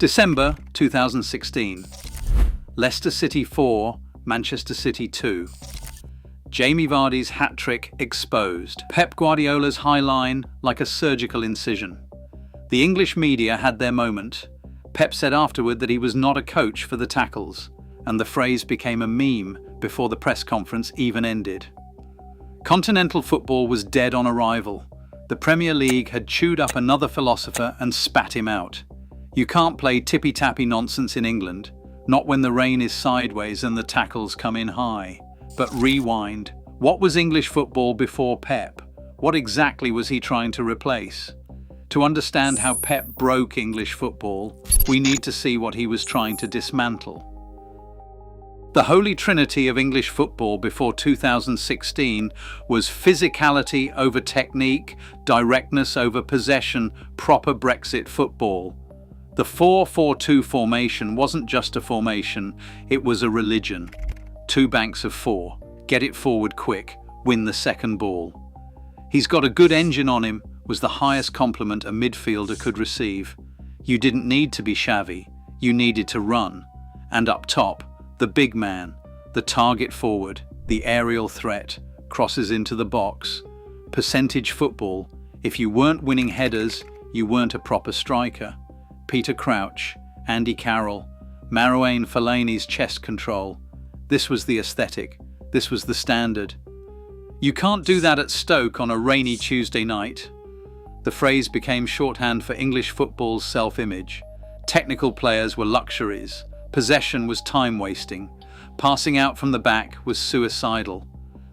December 2016. Leicester City 4, Manchester City 2. Jamie Vardy's hat-trick exposed. Pep Guardiola's high line like a surgical incision. The English media had their moment. Pep said afterward that he was not a coach for the tackles, and the phrase became a meme before the press conference even ended. Continental football was dead on arrival. The Premier League had chewed up another philosopher and spat him out. You can't play tippy-tappy nonsense in England, not when the rain is sideways and the tackles come in high. But rewind. What was English football before Pep? What exactly was he trying to replace? To understand how Pep broke English football, we need to see what he was trying to dismantle. The holy trinity of English football before 2016 was physicality over technique, directness over possession, proper Brexit football. The 4-4-2 formation wasn't just a formation, it was a religion. 2 banks of 4, get it forward quick, win the second ball. He's got a good engine on him was the highest compliment a midfielder could receive. You didn't need to be shabby, you needed to run. And up top, the big man, the target forward, the aerial threat, crosses into the box. Percentage football, if you weren't winning headers, you weren't a proper striker. Peter Crouch, Andy Carroll, Marouane Fellaini's chest control. This was the aesthetic. This was the standard. You can't do that at Stoke on a rainy Tuesday night. The phrase became shorthand for English football's self-image. Technical players were luxuries. Possession was time-wasting. Passing out from the back was suicidal.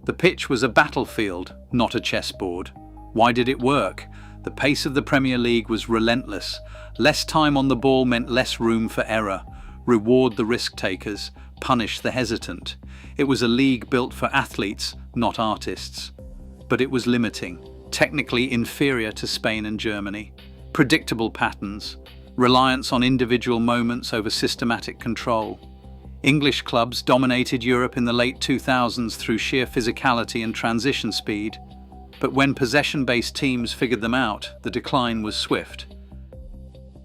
The pitch was a battlefield, not a chessboard. Why did it work? The pace of the Premier League was relentless. Less time on the ball meant less room for error. Reward the risk-takers, punish the hesitant. It was a league built for athletes, not artists. But it was limiting, technically inferior to Spain and Germany. Predictable patterns, reliance on individual moments over systematic control. English clubs dominated Europe in the late 2000s through sheer physicality and transition speed. But when possession-based teams figured them out, the decline was swift.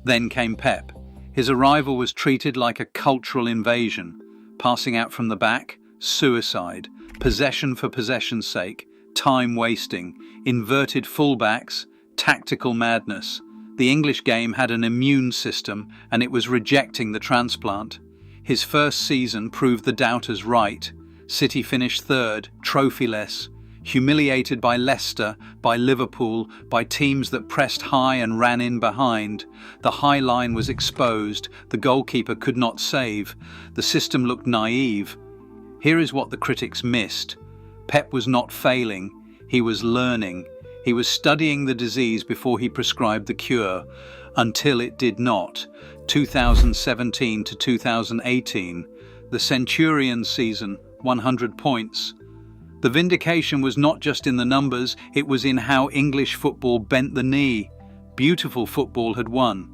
Then came Pep. His arrival was treated like a cultural invasion. Passing out from the back, suicide. Possession for possession's sake, time wasting. Inverted fullbacks, tactical madness. The English game had an immune system, and it was rejecting the transplant. His first season proved the doubters right. City finished third, trophyless. Humiliated by Leicester, by Liverpool, by teams that pressed high and ran in behind. The high line was exposed, the goalkeeper could not save. The system looked naive. Here is what the critics missed. Pep was not failing, he was learning. He was studying the disease before he prescribed the cure, until it did not. 2017 to 2018, the Centurions season, 100 points. The vindication was not just in the numbers, it was in how English football bent the knee. Beautiful football had won.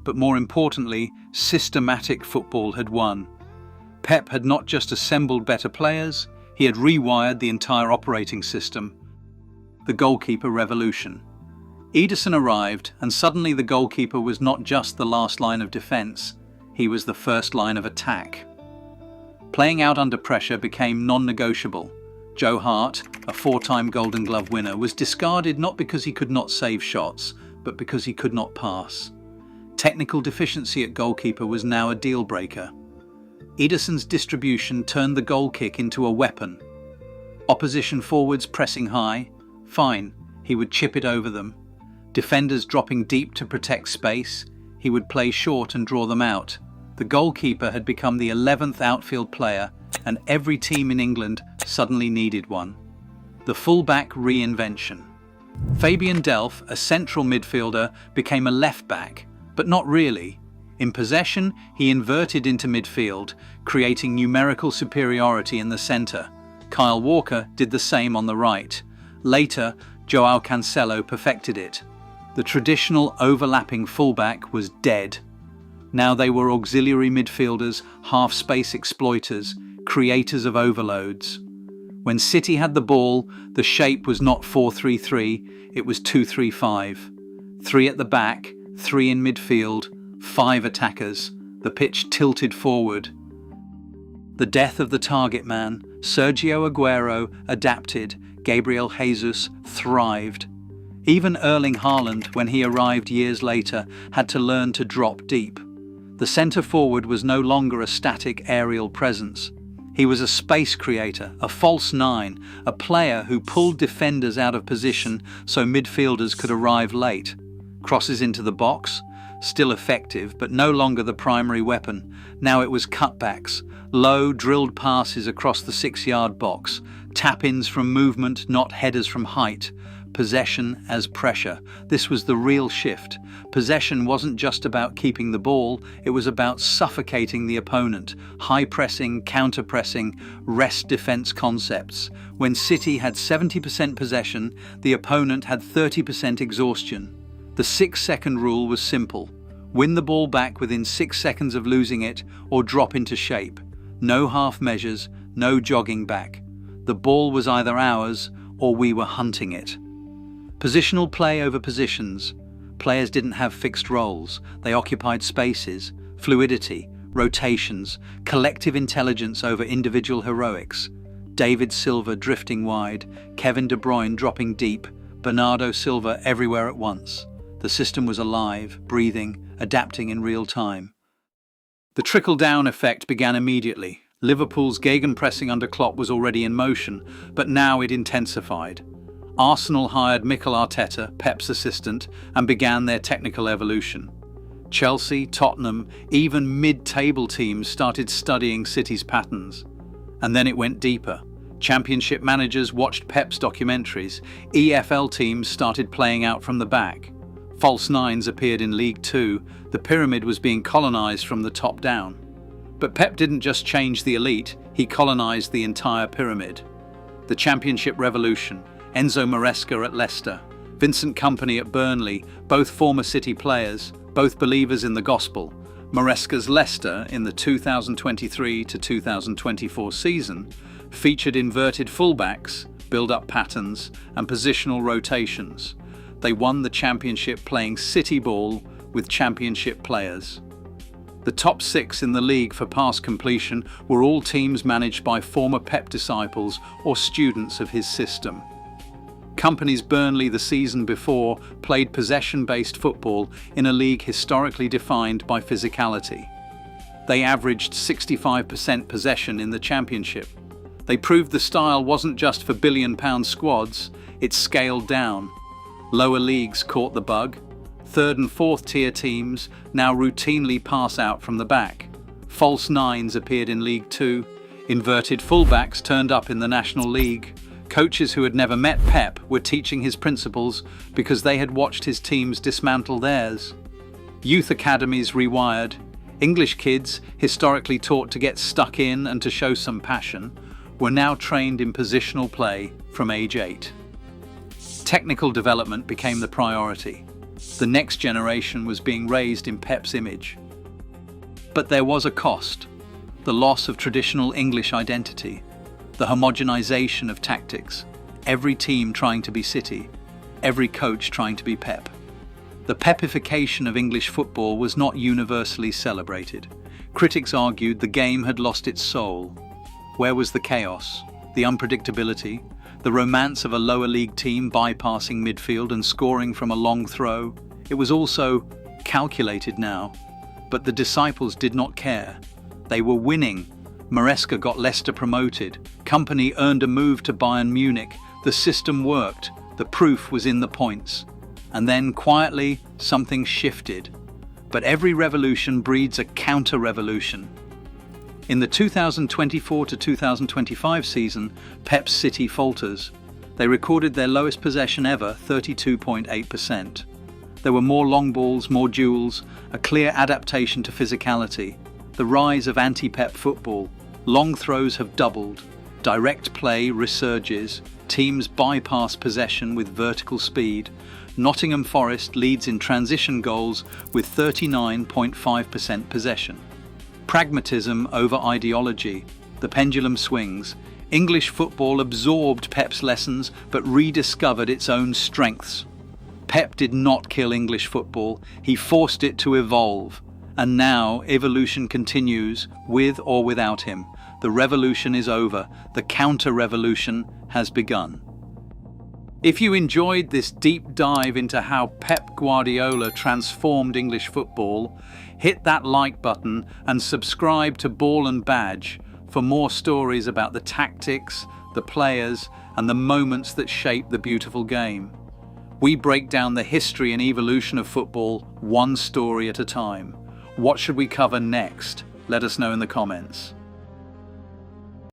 But more importantly, systematic football had won. Pep had not just assembled better players, he had rewired the entire operating system. The goalkeeper revolution. Ederson arrived, and suddenly the goalkeeper was not just the last line of defence, he was the first line of attack. Playing out under pressure became non-negotiable. Joe Hart, a 4-time Golden Glove winner, was discarded not because he could not save shots, but because he could not pass. Technical deficiency at goalkeeper was now a deal-breaker. Ederson's distribution turned the goal kick into a weapon. Opposition forwards pressing high, fine, he would chip it over them. Defenders dropping deep to protect space, he would play short and draw them out. The goalkeeper had become the 11th outfield player, and every team in England suddenly needed one. The fullback reinvention. Fabian Delph, a central midfielder, became a left-back, but not really. In possession, he inverted into midfield, creating numerical superiority in the centre. Kyle Walker did the same on the right. Later, Joao Cancelo perfected it. The traditional overlapping fullback was dead. Now they were auxiliary midfielders, half-space exploiters, creators of overloads. When City had the ball, the shape was not 4-3-3, it was 2-3-5. 3 at the back, 3 in midfield, 5 attackers, the pitch tilted forward. The death of the target man, Sergio Aguero, adapted, Gabriel Jesus thrived. Even Erling Haaland, when he arrived years later, had to learn to drop deep. The centre forward was no longer a static aerial presence. He was a space creator, a false nine, a player who pulled defenders out of position so midfielders could arrive late. Crosses into the box, still effective, but no longer the primary weapon. Now it was cutbacks, low, drilled passes across the 6-yard box, tap-ins from movement, not headers from height. Possession as pressure. This was the real shift. Possession wasn't just about keeping the ball, it was about suffocating the opponent. High pressing, counter pressing, rest defense concepts. When City had 70% possession, the opponent had 30% exhaustion. The 6-second rule was simple. Win the ball back within 6 seconds of losing it or drop into shape. No half measures, no jogging back. The ball was either ours or we were hunting it. Positional play over positions. Players didn't have fixed roles. They occupied spaces, fluidity, rotations, collective intelligence over individual heroics. David Silva drifting wide, Kevin De Bruyne dropping deep, Bernardo Silva everywhere at once. The system was alive, breathing, adapting in real time. The trickle-down effect began immediately. Liverpool's gegenpressing under Klopp was already in motion, but now it intensified. Arsenal hired Mikel Arteta, Pep's assistant, and began their technical evolution. Chelsea, Tottenham, even mid-table teams started studying City's patterns. And then it went deeper. Championship managers watched Pep's documentaries. EFL teams started playing out from the back. False nines appeared in League Two. The pyramid was being colonised from the top down. But Pep didn't just change the elite, he colonised the entire pyramid. The Championship revolution. Enzo Maresca at Leicester, Vincent Kompany at Burnley, both former City players, both believers in the gospel. Maresca's Leicester in the 2023 to 2024 season featured inverted fullbacks, build-up patterns, and positional rotations. They won the championship playing City ball with championship players. The top 6 in the league for pass completion were all teams managed by former Pep disciples or students of his system. Kompany's Burnley the season before played possession-based football in a league historically defined by physicality. They averaged 65% possession in the championship. They proved the style wasn't just for billion-pound squads, it scaled down. Lower leagues caught the bug. 3rd and 4th tier teams now routinely pass out from the back. False nines appeared in League Two. Inverted fullbacks turned up in the National League. Coaches who had never met Pep were teaching his principles because they had watched his teams dismantle theirs. Youth academies rewired. English kids, historically taught to get stuck in and to show some passion, were now trained in positional play from age 8. Technical development became the priority. The next generation was being raised in Pep's image. But there was a cost: the loss of traditional English identity. The homogenization of tactics, every team trying to be City, every coach trying to be Pep. The Pepification of English football was not universally celebrated. Critics argued the game had lost its soul. Where was the chaos, the unpredictability, the romance of a lower league team bypassing midfield and scoring from a long throw? It was also calculated now, but the disciples did not care. They were winning. Maresca got Leicester promoted. Kompany earned a move to Bayern Munich. The system worked. The proof was in the points. And then, quietly, something shifted. But every revolution breeds a counter-revolution. In the 2024 to 2025 season, Pep's City falters. They recorded their lowest possession ever, 32.8%. There were more long balls, more duels, a clear adaptation to physicality. The rise of anti-Pep football. Long throws have doubled. Direct play resurges. Teams bypass possession with vertical speed. Nottingham Forest leads in transition goals with 39.5% possession. Pragmatism over ideology. The pendulum swings. English football absorbed Pep's lessons but rediscovered its own strengths. Pep did not kill English football. He forced it to evolve. And now evolution continues, with or without him. The revolution is over. The counter-revolution has begun. If you enjoyed this deep dive into how Pep Guardiola transformed English football, hit that like button and subscribe to Ball and Badge for more stories about the tactics, the players, and the moments that shape the beautiful game. We break down the history and evolution of football one story at a time. What should we cover next? Let us know in the comments.